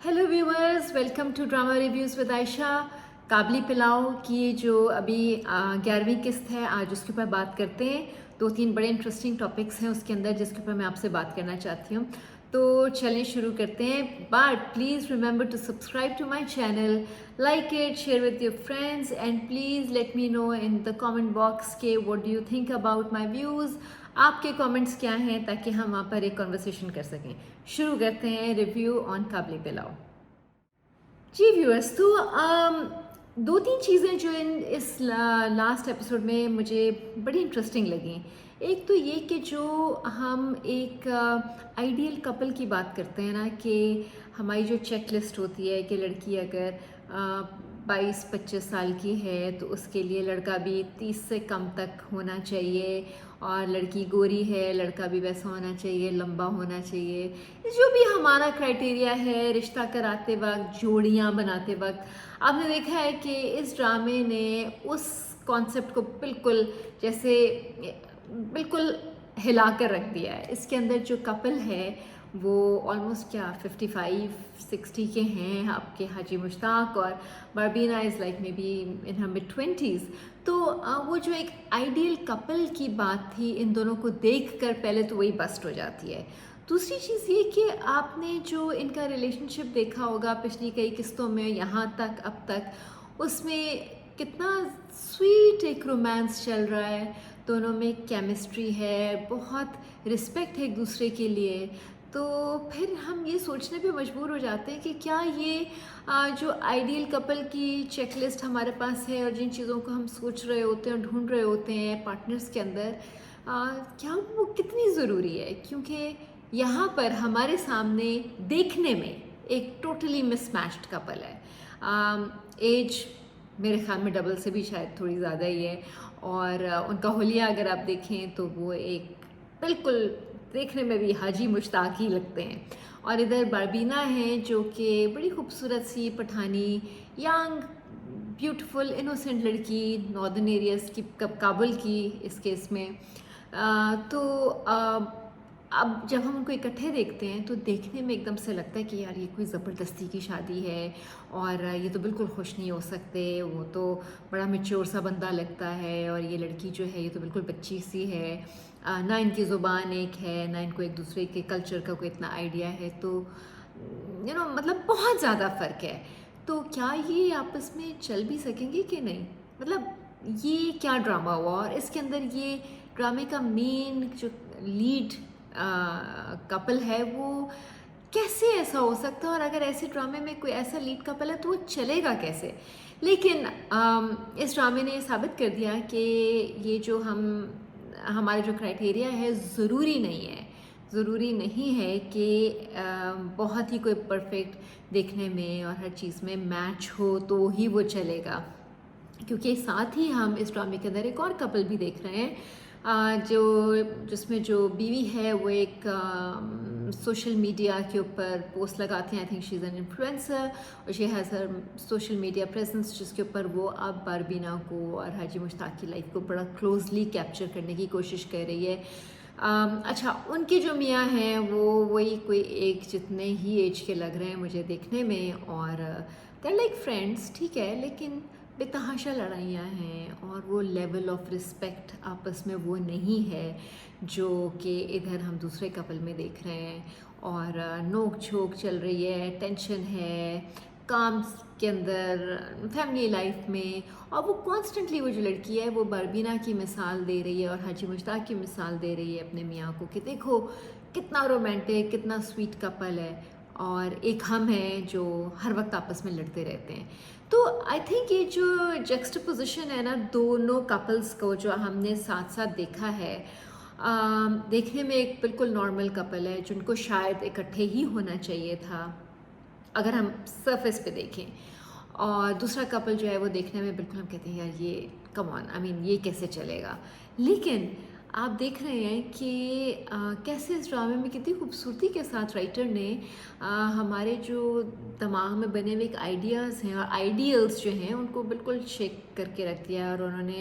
Hello viewers, welcome to drama reviews with Ayesha. Kabli Pulao की जो अभी 11वीं किस्त है, आज उसके ऊपर बात करते हैं। दो तीन बड़े इंटरेस्टिंग टॉपिक्स हैं उसके अंदर जिसके ऊपर मैं आपसे बात करना चाहती हूँ। तो चलें शुरू करते हैं, but please remember to subscribe to my channel, like it, share with your friends and please let me know in the comment box के what do you think about my views. आपके कमेंट्स क्या हैं ताकि हम वहाँ पर एक conversation कर सकें। शुरू करते हैं रिव्यू ऑन काबली पिलाओ। जी व्यूअर्स, तो दो तीन चीज़ें जो इस लास्ट एपिसोड में मुझे बड़ी इंटरेस्टिंग लगी। एक तो ये कि जो हम एक आइडियल कपल की बात करते हैं ना, कि हमारी जो चेक लिस्ट होती है कि लड़की अगर 22-25 साल की है तो उसके लिए लड़का भी 30 से कम तक होना चाहिए, और लड़की गोरी है लड़का भी वैसा होना चाहिए, लंबा होना चाहिए। जो भी हमारा क्राइटेरिया है रिश्ता कराते वक्त, जोड़ियाँ बनाते वक्त, आपने देखा है कि इस ड्रामे ने उस कॉन्सेप्ट को बिल्कुल जैसे बिल्कुल हिला कर रख दिया है। इसके अंदर जो कपल है वो ऑलमोस्ट क्या 55-60 के हैं, आपके हाजी मुश्ताक, और Barbeena is like maybe in her mid twenties. तो वो जो एक आइडियल कपल की बात थी, इन दोनों को देखकर पहले तो वही बस्ट हो जाती है। दूसरी चीज़ ये कि आपने जो इनका रिलेशनशिप देखा होगा पिछली कई किस्तों में यहाँ तक अब तक, उसमें कितना स्वीट एक रोमांस चल रहा है, दोनों में केमिस्ट्री है, बहुत रिस्पेक्ट है एक दूसरे के लिए। तो फिर हम ये सोचने पे मजबूर हो जाते हैं कि क्या ये जो आइडियल कपल की चेकलिस्ट हमारे पास है और जिन चीज़ों को हम सोच रहे होते हैं और ढूंढ रहे होते हैं पार्टनर्स के अंदर, क्या वो कितनी ज़रूरी है। क्योंकि यहाँ पर हमारे सामने देखने में एक टोटली मिसमैच्ड कपल है। एज मेरे ख्याल में डबल से भी शायद थोड़ी ज़्यादा ही है, और उनका हुलिया अगर आप देखें तो वो एक बिल्कुल देखने में भी हाजी मुश्ताक ही लगते हैं। और इधर बारबीना है जो कि बड़ी खूबसूरत सी पठानी, यंग, ब्यूटीफुल, इनोसेंट लड़की, नॉर्दर्न एरियाज़ की, काबुल की इस केस में। तो अब जब हम उनको इकट्ठे देखते हैं तो देखने में एकदम से लगता है कि यार ये कोई ज़बरदस्ती की शादी है, और ये तो बिल्कुल खुश नहीं हो सकते, वो तो बड़ा मैच्योर सा बंदा लगता है, और ये लड़की जो है ये तो बिल्कुल बच्ची सी है, ना इनकी ज़ुबान एक है, ना इनको एक दूसरे के कल्चर का कोई इतना आइडिया है। तो मतलब बहुत ज़्यादा फ़र्क है। तो क्या ये आपस में चल भी सकेंगे कि नहीं? मतलब ये क्या ड्रामा हुआ, और इसके अंदर ये ड्रामे का मेन जो लीड कपल है वो कैसे ऐसा हो सकता है, और अगर ऐसे ड्रामे में कोई ऐसा लीड कपल है तो वो चलेगा कैसे। लेकिन इस ड्रामे ने ये साबित कर दिया कि ये जो हमारे जो क्राइटेरिया है ज़रूरी नहीं है, ज़रूरी नहीं है कि बहुत ही कोई परफेक्ट देखने में और हर चीज़ में मैच हो तो ही वो चलेगा। क्योंकि साथ ही हम इस ड्रामे के अंदर एक और कपल भी देख रहे हैं, जिसमें जो बीवी है वो एक सोशल मीडिया के ऊपर पोस्ट लगाते हैं। I think she is an influencer और she has her social media presence, जिसके ऊपर वो अब बारबीना को और हाजी मुश्ताक की लाइफ को बड़ा क्लोजली कैप्चर करने की कोशिश कर रही है। अच्छा, उनके जो मियाँ हैं वो वही कोई एक जितने ही एज के लग रहे हैं मुझे देखने में, और दे लाइक फ्रेंड्स, ठीक है, लेकिन बेतहाशा लड़ाइयाँ हैं, और वो लेवल ऑफ रिस्पेक्ट आपस में वो नहीं है जो कि इधर हम दूसरे कपल में देख रहे हैं। और नोक झोंक चल रही है, टेंशन है काम के अंदर, फैमिली लाइफ में, और वो कॉन्स्टेंटली वो जो लड़की है वो बारबीना की मिसाल दे रही है और हाजी मुश्ताक की मिसाल दे रही है अपने मियाँ को कि देखो कितना रोमांटिक, कितना स्वीट कपल है, और एक हम हैं जो हर वक्त आपस में लड़ते रहते हैं। तो आई थिंक ये जो जक्सटापोजिशन है ना दोनों कपल्स को जो हमने साथ साथ देखा है, देखने में एक बिल्कुल नॉर्मल कपल है जिनको शायद इकट्ठे ही होना चाहिए था अगर हम सरफेस पे देखें, और दूसरा कपल जो है वो देखने में बिल्कुल हम कहते हैं यार ये कम ऑन, आई मीन ये कैसे चलेगा। लेकिन आप देख रहे हैं कि कैसे इस ड्रामे में कितनी खूबसूरती के साथ राइटर ने हमारे जो दिमाग में बने हुए एक आइडियाज़ हैं और आइडियल्स जो हैं उनको बिल्कुल शेक करके रख दिया है, और उन्होंने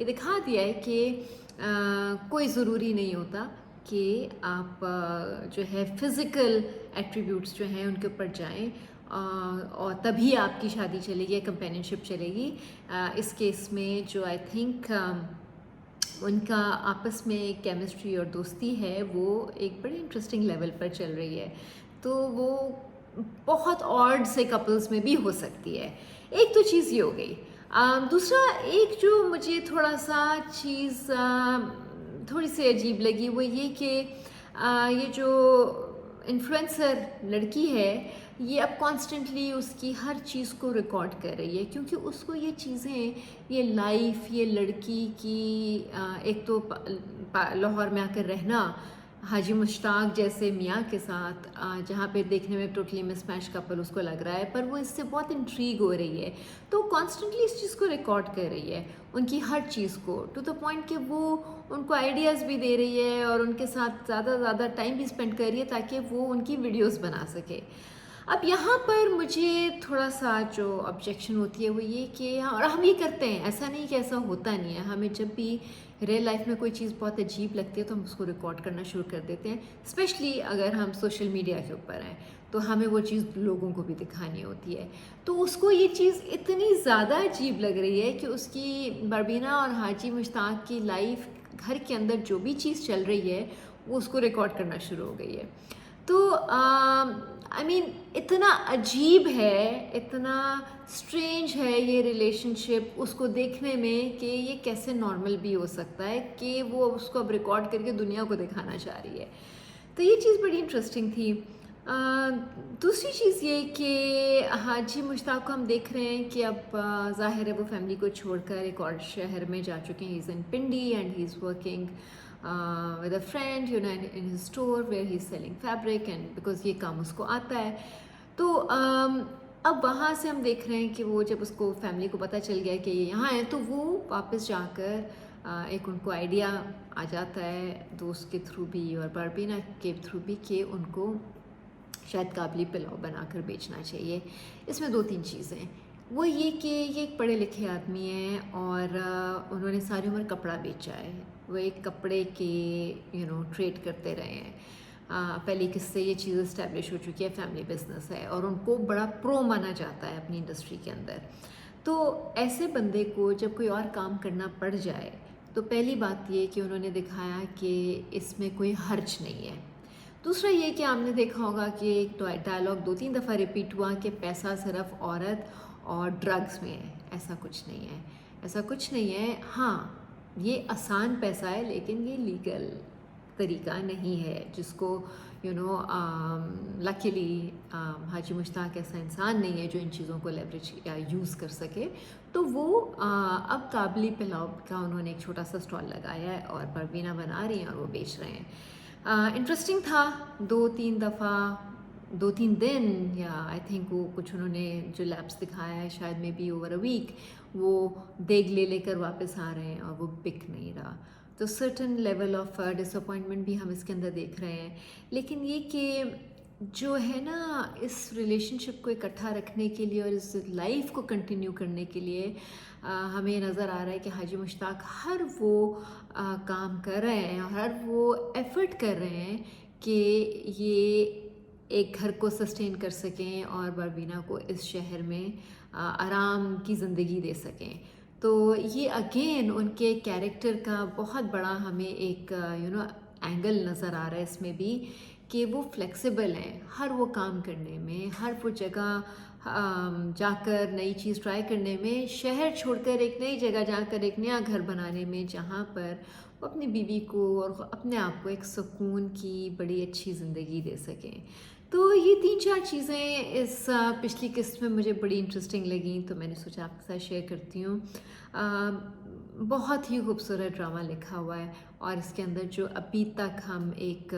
ये दिखा दिया है कि कोई ज़रूरी नहीं होता कि आप जो है फिज़िकल एट्रीब्यूट्स जो हैं उनके ऊपर जाएं, और तभी आपकी शादी चलेगी, कंपेनियनशिप चलेगी। इस केस में जो आई थिंक उनका आपस में केमिस्ट्री और दोस्ती है वो एक बड़े इंटरेस्टिंग लेवल पर चल रही है, तो वो बहुत ऑड से कपल्स में भी हो सकती है। एक तो चीज़ ये हो गई। दूसरा एक जो मुझे थोड़ा सा चीज़ थोड़ी सी अजीब लगी वो ये कि ये जो इन्फ्लुएंसर लड़की है ये अब कॉन्स्टेंटली उसकी हर चीज़ को रिकॉर्ड कर रही है, क्योंकि उसको ये चीज़ें, ये लाइफ, ये लड़की की एक तो लाहौर में आकर रहना हाजी मुश्ताक जैसे मियाँ के साथ, जहाँ पे देखने में टोटली मिसमैच कपल उसको लग रहा है, पर वो इससे बहुत इंट्रीग हो रही है, तो कॉन्स्टेंटली इस चीज़ को रिकॉर्ड कर रही है, उनकी हर चीज़ को, टू द पॉइंट कि वो उनको आइडियाज़ भी दे रही है और उनके साथ ज़्यादा से ज़्यादा टाइम भी स्पेंड कर रही है ताकि वो उनकी वीडियोस बना सके। अब यहाँ पर मुझे थोड़ा सा जो ऑब्जेक्शन होती है वो ये कि और हम ये करते हैं, ऐसा नहीं कि ऐसा होता नहीं है, हमें जब भी रियल लाइफ में कोई चीज़ बहुत अजीब लगती है तो हम उसको रिकॉर्ड करना शुरू कर देते हैं, स्पेशली अगर हम सोशल मीडिया के ऊपर हैं तो हमें वो चीज़ लोगों को भी दिखानी होती है। तो उसको ये चीज़ इतनी ज़्यादा अजीब लग रही है कि उसकी बरबीना और हाजी मुश्ताक की लाइफ, घर के अंदर जो भी चीज़ चल रही है वो उसको रिकॉर्ड करना शुरू हो गई है। तो आई मीन इतना अजीब है, इतना स्ट्रेंज है ये रिलेशनशिप उसको देखने में कि ये कैसे नॉर्मल भी हो सकता है कि वो उसको अब रिकॉर्ड करके दुनिया को दिखाना चाह रही है। तो ये चीज़ बड़ी इंटरेस्टिंग थी। दूसरी चीज़ ये कि हाजी मुश्ताक को हम देख रहे हैं कि अब ज़ाहिर है वो फैमिली को छोड़कर एक और शहर में जा चुके हैं। He is in Pindi and he is working with a friend, you know, in his store where he's selling fabric, and because ये काम उसको आता है, तो अब वहाँ से हम देख रहे हैं कि वो जब उसको फैमिली को पता चल गया कि ये यहाँ है, तो वो वापस जाकर एक उनको आइडिया आ जाता है दोस्त के थ्रू भी और बरबीना के थ्रू भी कि उनको शायद काबली पुलाव बनाकर बेचना चाहिए। इसमें दो तीन चीज़ें, वो ये कि ये एक पढ़े लिखे आदमी हैं और उन्होंने सारी उम्र कपड़ा बेचा है, वो एक कपड़े के ट्रेड करते रहे हैं। पहले किससे ये चीज़ इस्टेब्लिश हो चुकी है, फैमिली बिजनेस है और उनको बड़ा प्रो माना जाता है अपनी इंडस्ट्री के अंदर। तो ऐसे बंदे को जब कोई और काम करना पड़ जाए तो पहली बात ये कि उन्होंने दिखाया कि इसमें कोई हर्ज नहीं है। दूसरा ये कि आपने देखा होगा कि एक डायलॉग 2-3 दफ़ा रिपीट हुआ कि पैसा सिर्फ औरत और ड्रग्स में है। ऐसा कुछ नहीं है, ऐसा कुछ नहीं है। हाँ, ये आसान पैसा है लेकिन ये लीगल तरीका नहीं है जिसको लकीली हाजी मुश्ताक ऐसा इंसान नहीं है जो इन चीज़ों को लेवरेज या यूज़ कर सके। तो वो अब काबली पुलाव का उन्होंने एक छोटा सा स्टॉल लगाया है और बरबीना बना रही हैं और वो बेच रहे हैं। इंटरेस्टिंग था, 2-3 दिन या आई थिंक वो कुछ उन्होंने जो लैब्स दिखाया है शायद maybe over a week, वो देग ले लेकर वापस आ रहे हैं और वो बिक नहीं रहा। तो सर्टन लेवल ऑफ डिसअपॉइंटमेंट भी हम इसके अंदर देख रहे हैं। लेकिन ये कि जो है ना, इस रिलेशनशिप को इकट्ठा रखने के लिए और इस लाइफ को कंटिन्यू करने के लिए हमें नज़र आ रहा है कि हाजी मुश्ताक हर वो काम कर रहे हैं और हर वो एफ़र्ट कर रहे हैं कि ये एक घर को सस्टेन कर सकें और बरबीना को इस शहर में आराम की ज़िंदगी दे सकें। तो ये अगेन उनके कैरेक्टर का बहुत बड़ा हमें एक एंगल नज़र आ रहा है इसमें भी कि वो फ्लेक्सिबल हैं हर वो काम करने में, हर वो जगह जाकर नई चीज़ ट्राई करने में, शहर छोड़कर एक नई जगह जाकर एक नया घर बनाने में, जहाँ पर वो अपनी बीवी को और अपने आप को एक सुकून की बड़ी अच्छी ज़िंदगी दे सकें। तो ये 3-4 चीज़ें इस पिछली किस्त में मुझे बड़ी इंटरेस्टिंग लगी, तो मैंने सोचा आपके साथ शेयर करती हूँ। बहुत ही खूबसूरत ड्रामा लिखा हुआ है और इसके अंदर जो अभी तक हम एक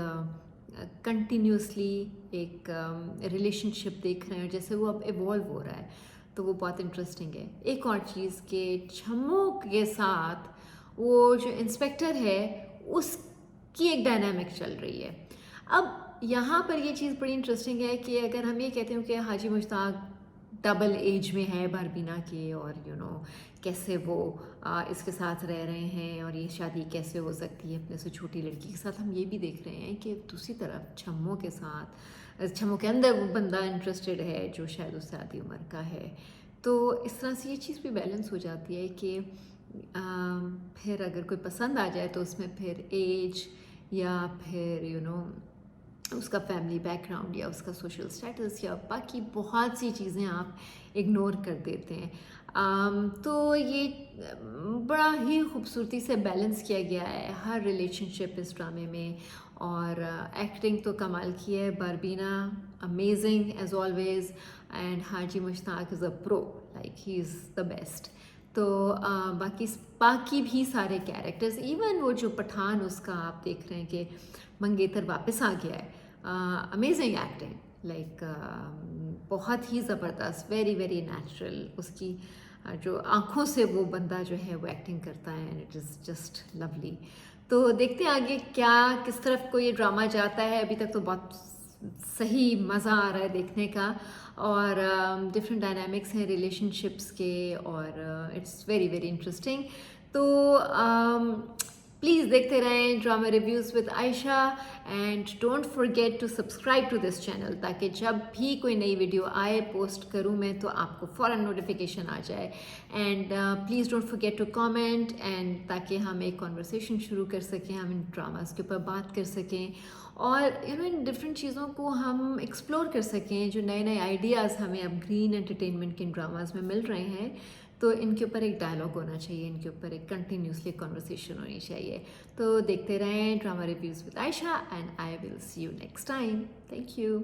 कंटिन्यूसली एक रिलेशनशिप देख रहे हैं जैसे वो अब इवॉल्व हो रहा है, तो वो बहुत इंटरेस्टिंग है। एक और चीज़ के छम्मो के साथ वो जो इंस्पेक्टर है उसकी एक डायनामिक चल रही है। अब यहाँ पर ये चीज़ बड़ी इंटरेस्टिंग है कि अगर हम ये कहते हैं कि हाजी मुश्ताक डबल एज में है बरबीना के और कैसे वो इसके साथ रह रहे हैं और ये शादी कैसे हो सकती है अपने से छोटी लड़की के साथ, हम ये भी देख रहे हैं कि दूसरी तरफ छम्मो के साथ छमों के अंदर वो बंदा इंटरेस्टेड है जो शायद उससे आधी उम्र का है। तो इस तरह से ये चीज़ भी बैलेंस हो जाती है कि फिर अगर कोई पसंद आ जाए तो उसमें फिर एज या फिर उसका फैमिली बैकग्राउंड या उसका सोशल स्टेटस या बाकी बहुत सी चीज़ें आप इग्नोर कर देते हैं। तो ये बड़ा ही खूबसूरती से बैलेंस किया गया है हर रिलेशनशिप इस ड्रामे में। और एक्टिंग तो कमाल की है, Barbeena amazing as always, and Haji Mushtaq is a pro, like he is the best. तो बाकी भी सारे कैरेक्टर्स, इवन वो जो पठान उसका आप देख रहे हैं कि मंगेतर वापस आ गया है, अमेजिंग एक्टिंग, लाइक बहुत ही ज़बरदस्त, वेरी वेरी नेचुरल। उसकी जो आँखों से वो बंदा जो है वो एक्टिंग करता है, and it is just lovely. तो देखते हैं आगे क्या किस तरफ को ये ड्रामा जाता है। अभी तक तो बहुत सही मज़ा आ रहा है देखने का, और डिफरेंट डायनामिक्स हैं रिलेशनशिप्स के, और इट्स वेरी वेरी इंटरेस्टिंग। तो प्लीज़ देखते रहें drama reviews with Ayesha, and don't forget to subscribe to this channel, ताकि जब भी कोई नई वीडियो आए पोस्ट करूँ मैं तो आपको फ़ौरन नोटिफिकेशन आ जाए। And please don't forget to comment, and ताकि हम एक कॉन्वर्सेशन शुरू कर सकें, हम इन ड्रामास के ऊपर बात कर सकें, और इन डिफरेंट चीज़ों को हम एक्सप्लोर कर सकें। जो नए नए आइडियाज़ हमें अब ग्रीन एंटरटेनमेंट के इन ड्रामास में मिल रहे हैं, तो इनके ऊपर एक डायलॉग होना चाहिए, इनके ऊपर एक कंटिन्यूसली कॉन्वर्सेशन होनी चाहिए। तो देखते रहें drama reviews with Ayesha, and I will see you next time. Thank you.